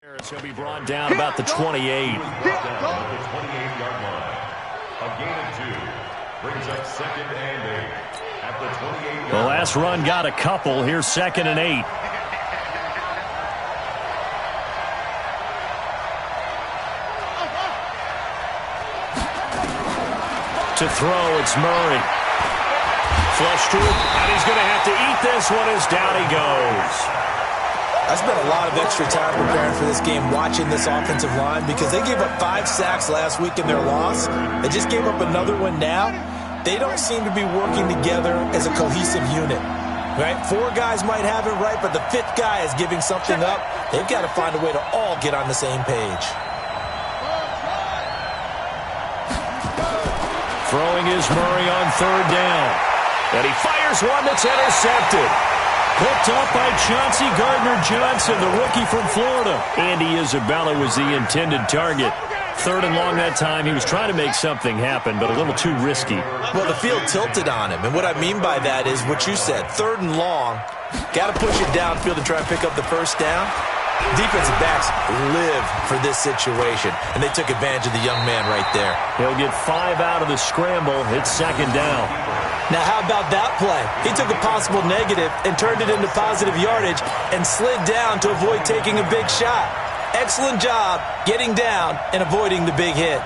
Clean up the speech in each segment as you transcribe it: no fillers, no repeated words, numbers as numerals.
He'll be brought down about the 28. A gain of 2 brings up 2nd and 8 at the 28. The last run got a couple. Here's 2nd and 8. To throw, it's Murray. Flush to it, and he's going to have to eat this one as down he goes. I spent a lot of extra time preparing for this game watching this offensive line because they gave up 5 sacks last week in their loss. They just gave up another one now. They don't seem to be working together as a cohesive unit. Right? 4 guys might have it right, but the 5th guy is giving something up. They've got to find a way to all get on the same page. Throwing is Murray on 3rd down. And he fires one that's intercepted. Picked up by Chauncey Gardner-Johnson, the rookie from Florida. Andy Isabella was the intended target. 3rd and long that time. He was trying to make something happen, but a little too risky. Well, the field tilted on him, and what I mean by that is what you said. 3rd and long, got to push it downfield to try and pick up the 1st down. Defensive backs live for this situation, and they took advantage of the young man right there. He'll get 5 out of the scramble. It's 2nd down. Now, how about that play? He took a possible negative and turned it into positive yardage and slid down to avoid taking a big shot. Excellent job getting down and avoiding the big hit.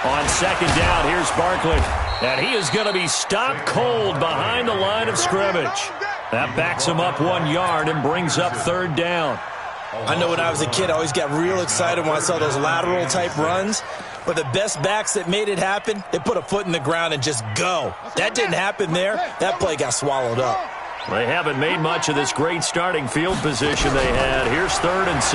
On 2nd down, here's Barkley. And he is going to be stopped cold behind the line of scrimmage. That backs him up 1 yard and brings up 3rd down. I know when I was a kid, I always got real excited when I saw those lateral-type runs. But the best backs that made it happen, they put a foot in the ground and just go. That didn't happen there. That play got swallowed up. They haven't made much of this great starting field position they had. Here's 3rd and 6.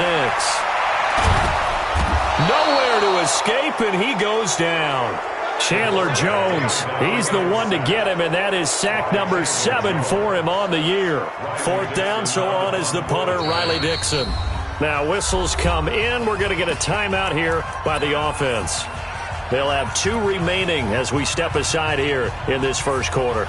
Nowhere to escape, and he goes down. Chandler Jones, he's the one to get him, and that is sack number 7 for him on the year. 4th down, so on is the punter, Riley Dixon. Now whistles come in. We're going to get a timeout here by the offense. They'll have 2 remaining as we step aside here in this first quarter.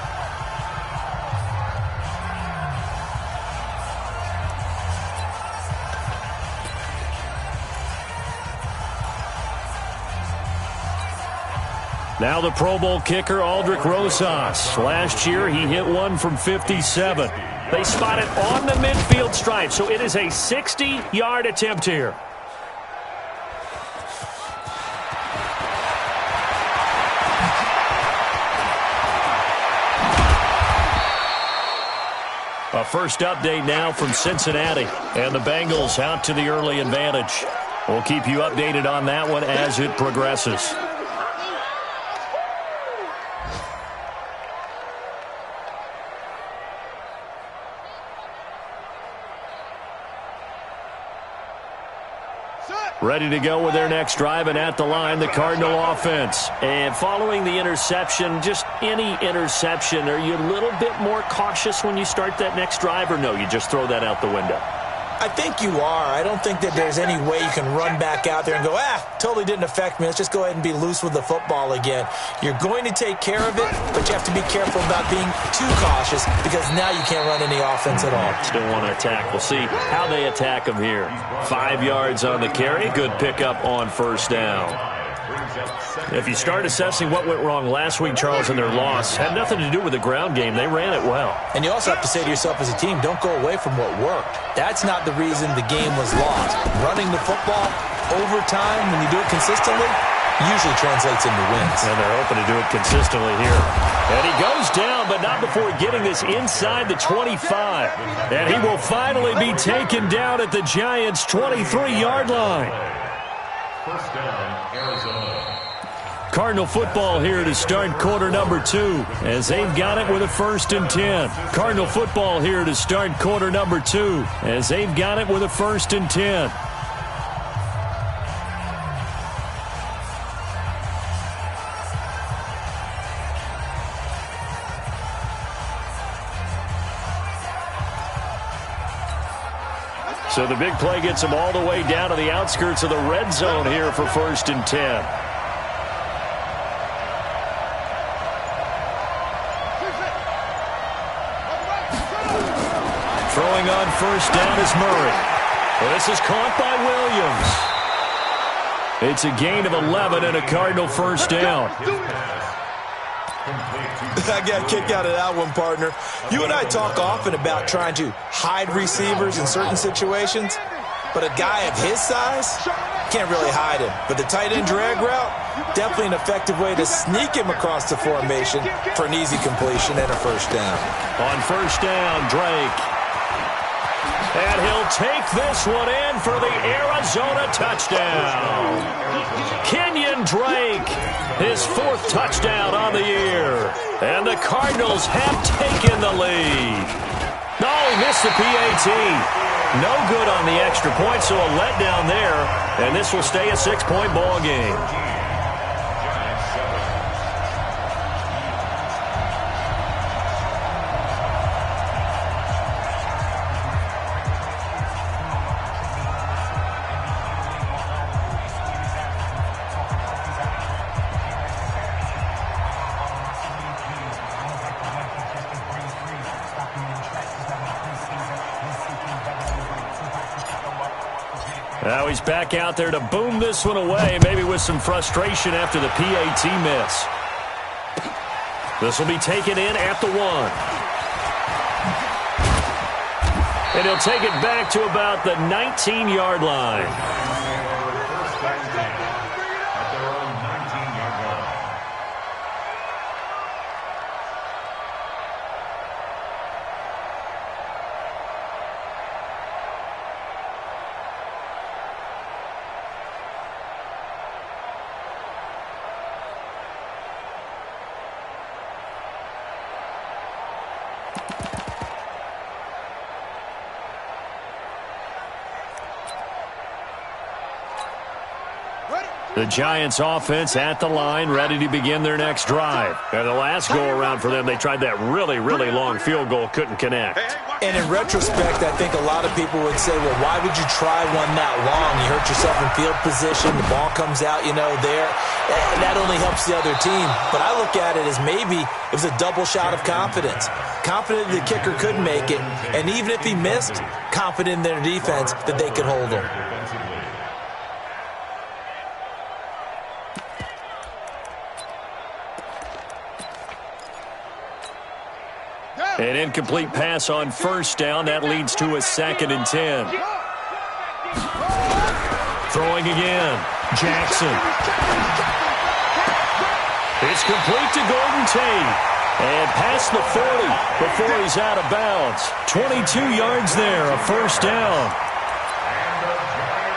Now the Pro Bowl kicker, Aldrick Rosas. Last year, he hit one from 57. They spot it on the midfield stripe, so it is a 60-yard attempt here. A first update now from Cincinnati, and the Bengals out to the early advantage. We'll keep you updated on that one as it progresses. Ready to go with their next drive, and at the line, the Cardinal offense. And following the interception, just any interception, are you a little bit more cautious when you start that next drive, or no, you just throw that out the window? I think you are. I don't think that there's any way you can run back out there and go, totally didn't affect me. Let's just go ahead and be loose with the football again. You're going to take care of it, but you have to be careful about being too cautious because now you can't run any offense at all. Still want to attack. We'll see how they attack them here. 5 yards on the carry. Good pickup on 1st down. If you start assessing what went wrong last week, Charles, in their loss, had nothing to do with the ground game. They ran it well. And you also have to say to yourself as a team, don't go away from what worked. That's not the reason the game was lost. Running the football over time, when you do it consistently, usually translates into wins. And they're hoping to do it consistently here. And he goes down, but not before getting this inside the 25. And he will finally be taken down at the Giants' 23-yard line. 1st down, Arizona. Cardinal football here to start quarter number 2 as they've got it with a 1st and 10. Cardinal football here to start quarter number 2 as they've got it with a 1st and 10. So the big play gets them all the way down to the outskirts of the red zone here for 1st and 10. Throwing on first down is Murray. This is caught by Williams. It's a gain of 11 and a Cardinal first down. I got a kick out of that one, partner. You and I talk often about trying to hide receivers in certain situations, but a guy of his size can't really hide him. But the tight end drag route, definitely an effective way to sneak him across the formation for an easy completion and a first down. On first down, Drake. And he'll take this one in for the Arizona touchdown. Kenyon Drake, his 4th touchdown on the year. And the Cardinals have taken the lead. No, he missed the PAT. No good on the extra point, so a letdown there. And this will stay a 6-point ball game. Now he's back out there to boom this one away, maybe with some frustration after the PAT miss. This will be taken in at the 1. And he'll take it back to about the 19-yard line. The Giants offense at the line, ready to begin their next drive. And the last go-around for them, they tried that really, really long field goal, couldn't connect. And in retrospect, I think a lot of people would say, well, why would you try one that long? You hurt yourself in field position, the ball comes out, there. That only helps the other team. But I look at it as maybe it was a double shot of confidence. Confident the kicker could make it, and even if he missed, confident in their defense that they could hold him. An incomplete pass on first down. That leads to a 2nd and 10. Throwing again. Jackson. It's complete to Golden Tate. And past the 40 before he's out of bounds. 22 yards there, a first down.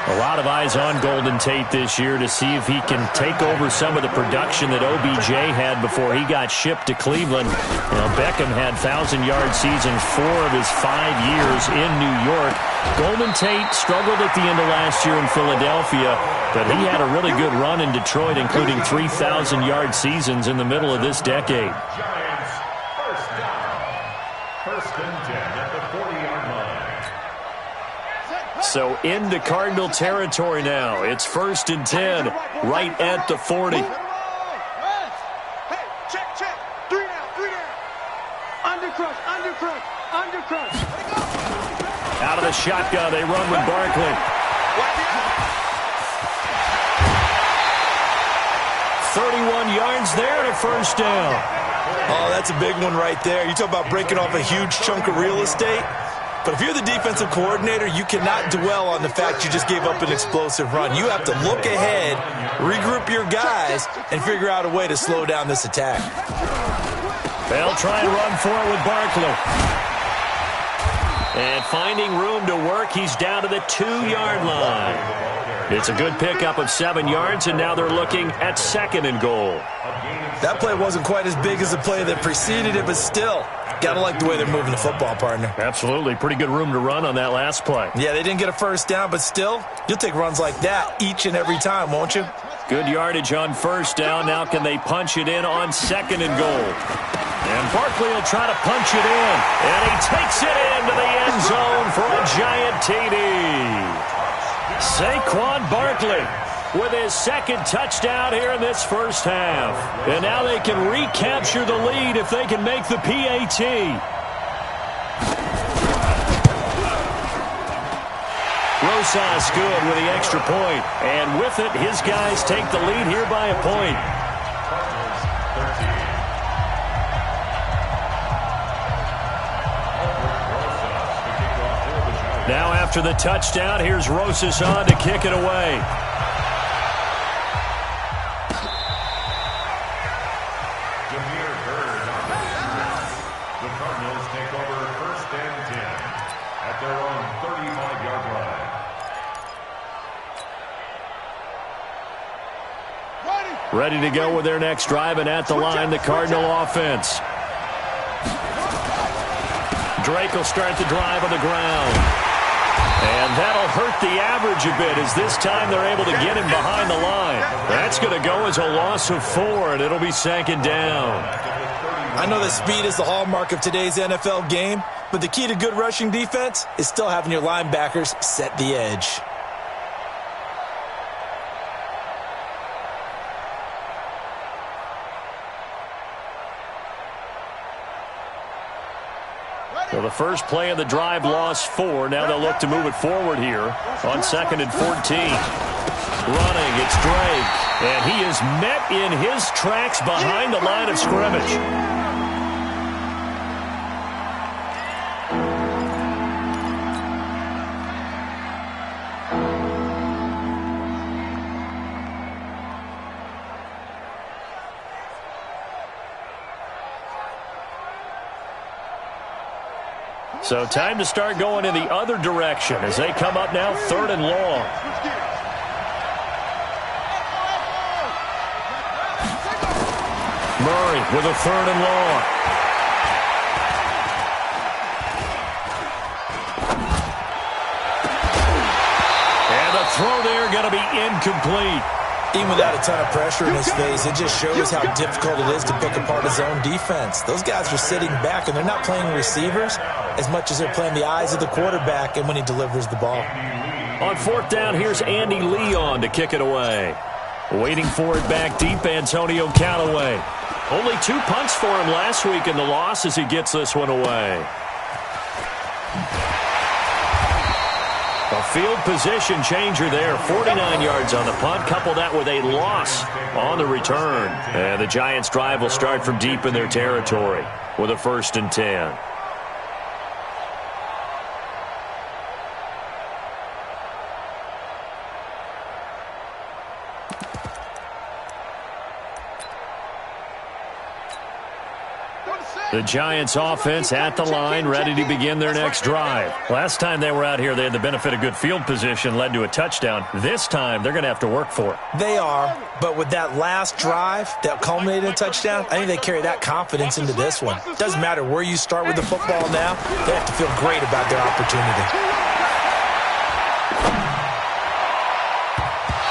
A lot of eyes on Golden Tate this year to see if he can take over some of the production that OBJ had before he got shipped to Cleveland. Beckham had 1,000-yard seasons 4 of his 5 years in New York. Golden Tate struggled at the end of last year in Philadelphia, but he had a really good run in Detroit, including 3,000-yard seasons in the middle of this decade. Giants, first down. First and 10 at the 40-yard line. So into Cardinal territory now. It's 1st and 10 right at the 40. Hey, check. 3 down. Undercrush. Out of the shotgun, they run with Barkley. 31 yards there and a first down. Oh, that's a big one right there. You talk about breaking off a huge chunk of real estate. But if you're the defensive coordinator, you cannot dwell on the fact you just gave up an explosive run. You have to look ahead, regroup your guys, and figure out a way to slow down this attack. They'll try and run for it with Barkley. And finding room to work, he's down to the 2-yard line. It's a good pickup of 7 yards, and now they're looking at 2nd and goal. That play wasn't quite as big as the play that preceded it, but still, gotta like the way they're moving the football, partner. Absolutely. Pretty good room to run on that last play. Yeah, they didn't get a first down, but still, you'll take runs like that each and every time, won't you? Good yardage on first down. Now can they punch it in on 2nd and goal? And Barkley will try to punch it in. And he takes it into the end zone for a giant TD. Saquon Barkley with his 2nd touchdown here in this first half. And now they can recapture the lead if they can make the PAT. sauce good with the extra point. And with it, his guys take the lead here by a point. Now after the touchdown, here's Rosas on to kick it away. The Cardinals take over 1st and 10 at their own 35-yard line. Ready to go with their next drive, and at the line, the Cardinal offense. Drake will start the drive on the ground. And that'll hurt the average a bit as this time they're able to get him behind the line. That's going to go as a loss of 4, and it'll be 2nd down. I know that speed is the hallmark of today's NFL game, but the key to good rushing defense is still having your linebackers set the edge. So the first play of the drive lost 4. Now they'll look to move it forward here on 2nd and 14. Running, it's Drake. And he is met in his tracks behind the line of scrimmage. So time to start going in the other direction as they come up now 3rd and long. Murray with a 3rd and long. And the throw there going to be incomplete. Even without a ton of pressure in his face, it just shows how difficult it is to pick apart his own defense. Those guys are sitting back, and they're not playing receivers as much as they're playing the eyes of the quarterback and when he delivers the ball. On 4th down, here's Andy Leon to kick it away. Waiting for it back deep, Antonio Callaway. Only 2 punts for him last week in the loss as he gets this one away. A field position changer there. 49 yards on the punt. Couple that with a loss on the return. And the Giants' drive will start from deep in their territory with a 1st and 10. The Giants offense at the line, ready to begin their next drive. Last time they were out here, they had the benefit of good field position, led to a touchdown. This time, they're going to have to work for it. They are, but with that last drive that culminated in a touchdown, I think they carry that confidence into this one. Doesn't matter where you start with the football now, they have to feel great about their opportunity.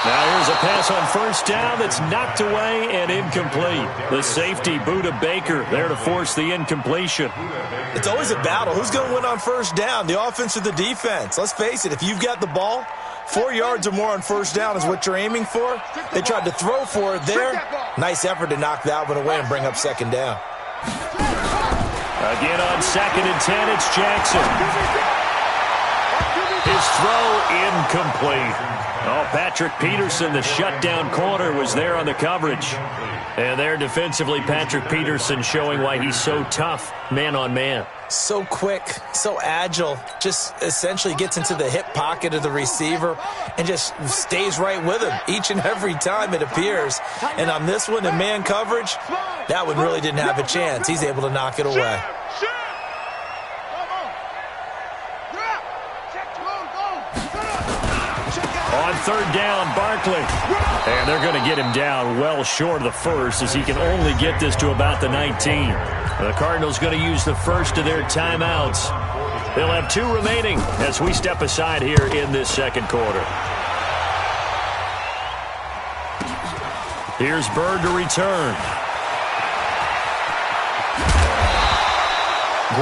Now here's a pass on 1st down that's knocked away and incomplete. The safety, Buda Baker, there to force the incompletion. It's always a battle. Who's going to win on 1st down, the offense or the defense? Let's face it, if you've got the ball, 4 yards or more on 1st down is what you're aiming for. They tried to throw for it there. Nice effort to knock that one away and bring up 2nd down. Again on 2nd and 10, it's Jackson. His throw incomplete. Oh, Patrick Peterson, the shutdown corner, was there on the coverage. And there defensively, Patrick Peterson showing why he's so tough, man on man. So quick, so agile, just essentially gets into the hip pocket of the receiver and just stays right with him each and every time it appears. And on this one, in man coverage, that one really didn't have a chance. He's able to knock it away. On 3rd down, Barkley. And they're going to get him down well short of the 1st as he can only get this to about the 19. The Cardinals going to use the first of their timeouts. They'll have 2 remaining as we step aside here in this 2nd quarter. Here's Bird to return.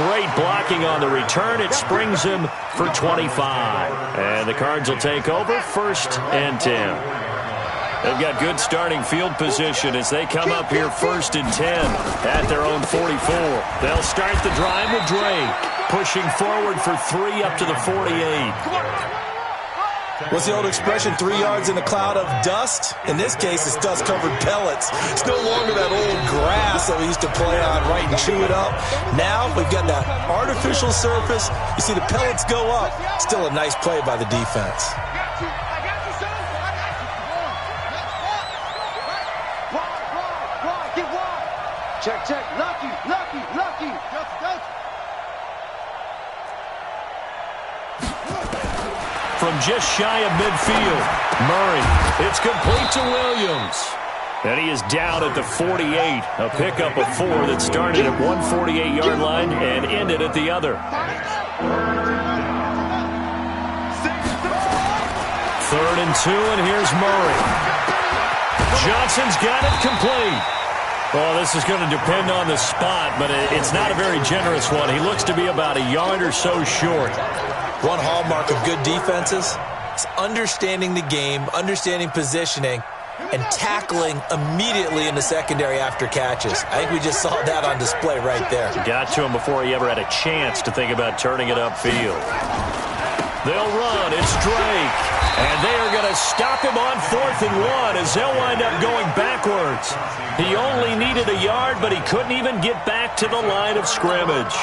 Great blocking on the return. It springs him for 25. And the Cards will take over 1st and 10. They've got good starting field position as they come up here 1st and 10 at their own 44. They'll start the drive with Drake, pushing forward for 3 up to the 48. What's the old expression, 3 yards in a cloud of dust? In this case, it's dust-covered pellets. It's no longer that old grass that we used to play on, right, and chew it up. Now we've got that artificial surface. You see the pellets go up. Still a nice play by the defense. Check, check. Lucky, lucky, lucky. From just shy of midfield, Murray. It's complete to Williams. And he is down at the 48. A pickup of 4 that started at 148-yard line and ended at the other. 3rd and 2, and here's Murray. Johnson's got it complete. Well, this is going to depend on the spot, but it's not a very generous one. He looks to be about a yard or so short. One hallmark of good defenses is understanding the game, understanding positioning, and tackling immediately in the secondary after catches. I think we just saw that on display right there. Got to him before he ever had a chance to think about turning it upfield. They'll run. It's Drake. And they are going to stop him on 4th and 1 as they'll wind up going backwards. He only needed a yard, but he couldn't even get back to the line of scrimmage.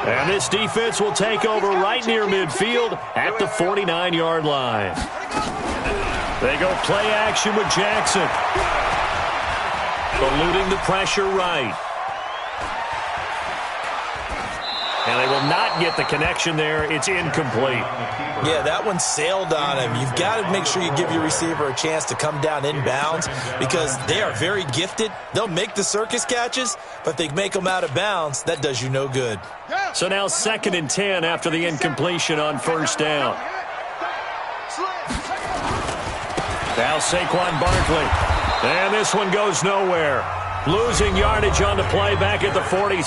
And this defense will take over right near midfield at the 49-yard line. They go play action with Jackson. Eluding the pressure right. And they will not get the connection there. It's incomplete. Yeah, that one sailed on him. You've got to make sure you give your receiver a chance to come down inbounds because they are very gifted. They'll make the circus catches, but if they make them out of bounds, that does you no good. So now 2nd and 10 after the incompletion on 1st down. Now Saquon Barkley. And this one goes nowhere. Losing yardage on the play back at the 46.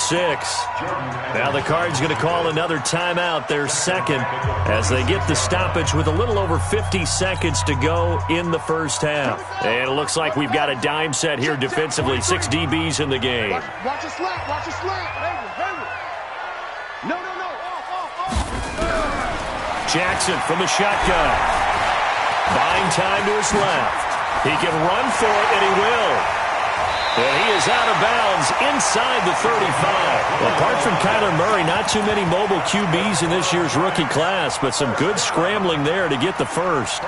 Now the Cards going to call another timeout, their 2nd, as they get the stoppage with a little over 50 seconds to go in the 1st half. And it looks like we've got a dime set here defensively. 6 DBs in the game. Watch a slap, watch a slap. No. Jackson from the shotgun. Buying time to his left. He can run for it, and he will. And he is out of bounds inside the 35. Apart from Kyler Murray, not too many mobile QBs in this year's rookie class, but some good scrambling there to get the first.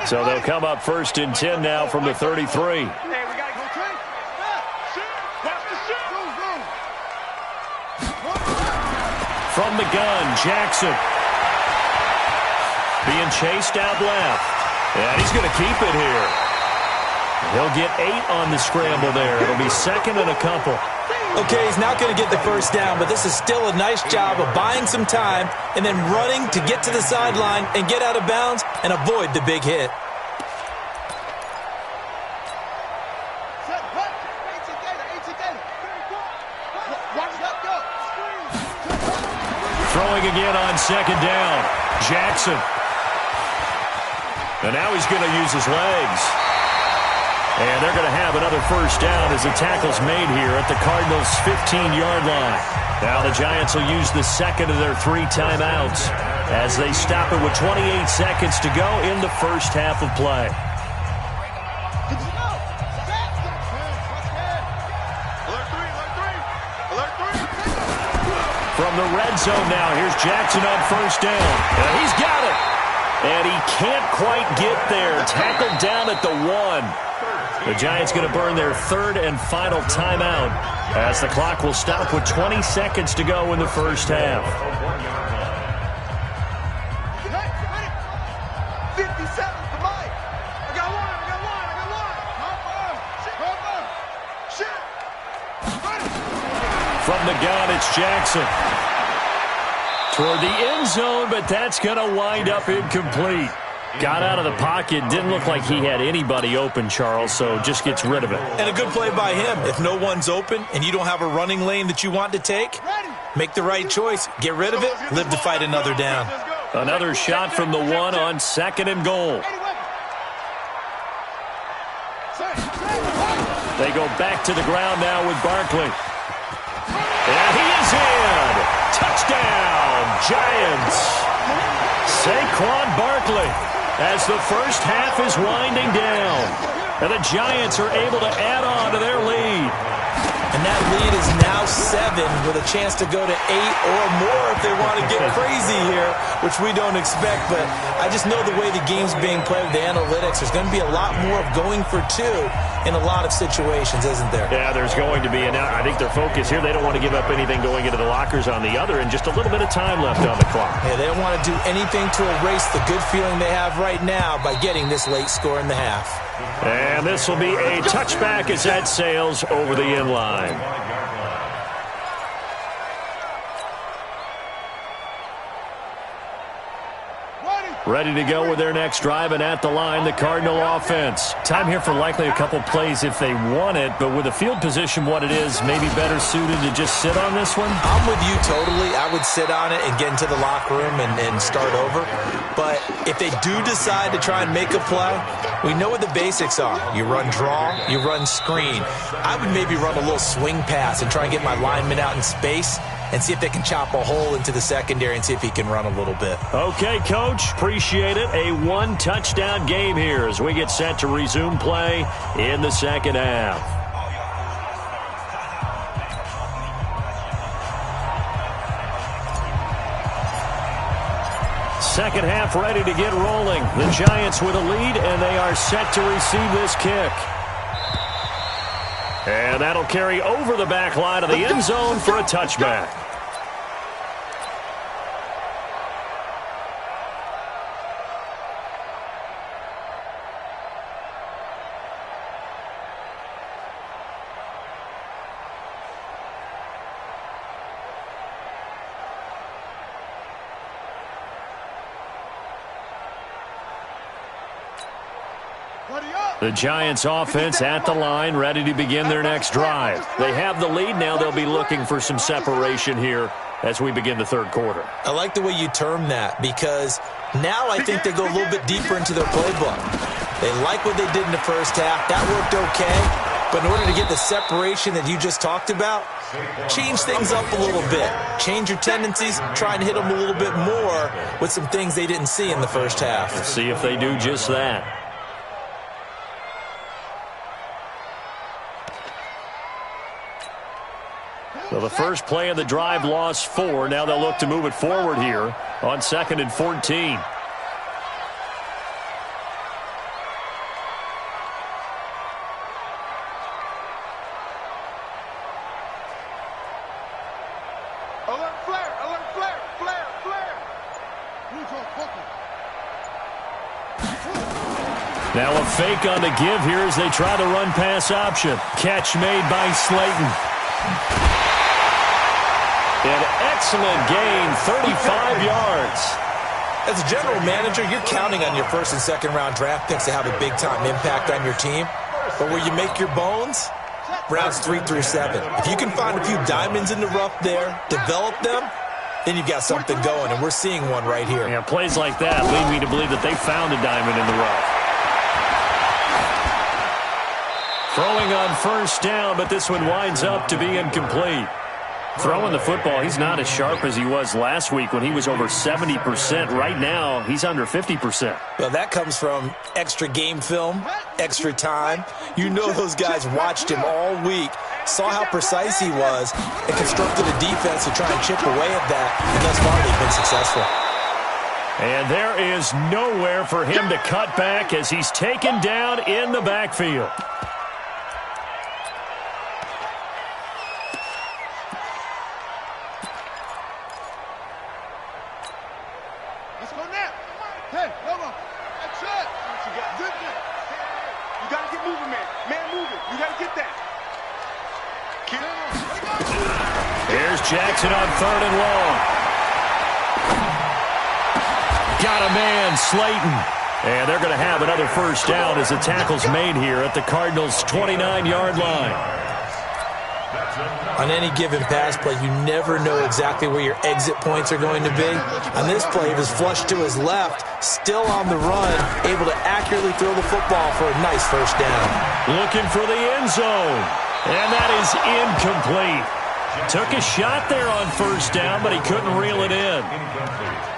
So they'll come up 1st and 10 now from the 33. From the gun, Jackson. Being chased out left. And he's going to keep it here. He'll get 8 on the scramble there. It'll be 2nd and a couple. Okay, he's not going to get the 1st down, but this is still a nice job of buying some time and then running to get to the sideline and get out of bounds and avoid the big hit. Throwing again on 2nd down. Jackson. And now he's going to use his legs. And they're going to have another 1st down as the tackle's made here at the Cardinals' 15-yard line. Now the Giants will use the 2nd of their 3 timeouts as they stop it with 28 seconds to go in the 1st half of play. From the red zone now, here's Jackson on 1st down. And he's got it. And he can't quite get there. Tackled down at the 1. The Giants going to burn their 3rd and final timeout as the clock will stop with 20 seconds to go in the 1st half. 57, come on. I got one. From the gun, it's Jackson. Toward the end zone, but that's going to wind up incomplete. Got out of the pocket. Didn't look like he had anybody open, Charles, so just gets rid of it. And a good play by him. If no one's open and you don't have a running lane that you want to take, make the right choice. Get rid of it. Live to fight another down. Another shot from the 1 on 2nd and goal. They go back to the ground now with Barkley. And he is in. Touchdown, Giants. Saquon Barkley as the first half is winding down. And the Giants are able to add on to their lead. And that lead is now 7 with a chance to go to 8 or more if they want to get crazy here, which we don't expect. But I just know the way the game's being played with the analytics, there's going to be a lot more of going for 2 in a lot of situations, isn't there? Yeah, there's going to be. And I think their focus here, they don't want to give up anything going into the lockers on the other, and just a little bit of time left on the clock. Yeah, they don't want to do anything to erase the good feeling they have right now by getting this late score in the half. And this will be a touchback as that sails over the end line. Ready to go with their next drive, and at the line, the Cardinal offense. Time here for likely a couple plays if they want it, but with the field position what it is, maybe better suited to just sit on this one? I'm with you totally. I would sit on it and get into the locker room and start over. But if they do decide to try and make a play, we know what the basics are. You run draw, you run screen. I would maybe run a little swing pass and try and get my lineman out in space and see if they can chop a hole into the secondary and see if he can run a little bit. Okay, Coach. Appreciate it. A one-touchdown game here as we get set to resume play in the second half. Second half ready to get rolling. The Giants with a lead, and they are set to receive this kick. And that'll carry over the back line of the end zone for a touchback. The Giants offense at the line, ready to begin their next drive. They have the lead now. They'll be looking for some separation here as we begin the third quarter. I like the way you term that, because now I think they go a little bit deeper into their playbook. They like what they did in the first half. That worked okay. But in order to get the separation that you just talked about, change things up a little bit. Change your tendencies, try and hit them a little bit more with some things they didn't see in the first half. Let's see if they do just that. So the first play of the drive lost 4. Now they'll look to move it forward here on 2nd and 14. Alert flare, alert flare, flare, flare. Now a fake on the give here as they try the run pass option. Catch made by Slayton. An excellent gain, 35 yards. As a general manager, you're counting on your first and second round draft picks to have a big-time impact on your team. But where you make your bones, rounds 3 through 7. If you can find a few diamonds in the rough there, develop them, then you've got something going, and we're seeing one right here. Yeah, plays like that lead me to believe that they found a diamond in the rough. Throwing on first down, but this one winds up to be incomplete. Throwing the football, he's not as sharp as he was last week when he was over 70%. Right now, he's under 50%. Well, that comes from extra game film, extra time. You know those guys watched him all week, saw how precise he was, and constructed a defense to try and chip away at that, and thus far they've been successful. And there is nowhere for him to cut back as he's taken down in the backfield. Jackson on 3rd and long. Got a man, Slayton. And they're going to have another first down as the tackle's made here at the Cardinals' 29-yard line. On any given pass play, you never know exactly where your exit points are going to be. On this play, he was flushed to his left, still on the run, able to accurately throw the football for a nice first down. Looking for the end zone. And that is incomplete. Took a shot there on first down, but he couldn't reel it in.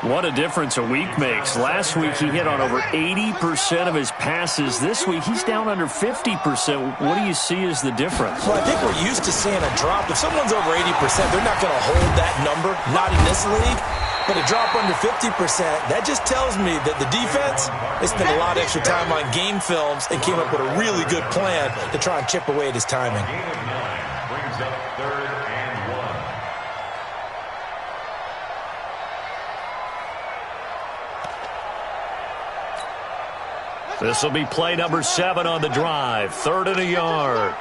What a difference a week makes. Last week he hit on over 80% of his passes. This week he's down under 50%. What do you see as the difference? Well, I think we're used to seeing a drop. If someone's over 80%, they're not going to hold that number, not in this league. But a drop under 50%, that just tells me that the defense, they spent a lot of extra time on game films and came up with a really good plan to try and chip away at his timing. Gain of 9 brings up 3rd and 1. This will be play number 7 on the drive. 3rd and a yard.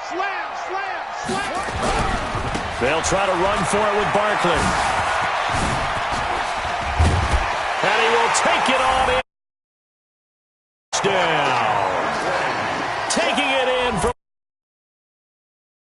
Slam, slam, slam. They'll try to run for it with Barkley. And he will take it on in.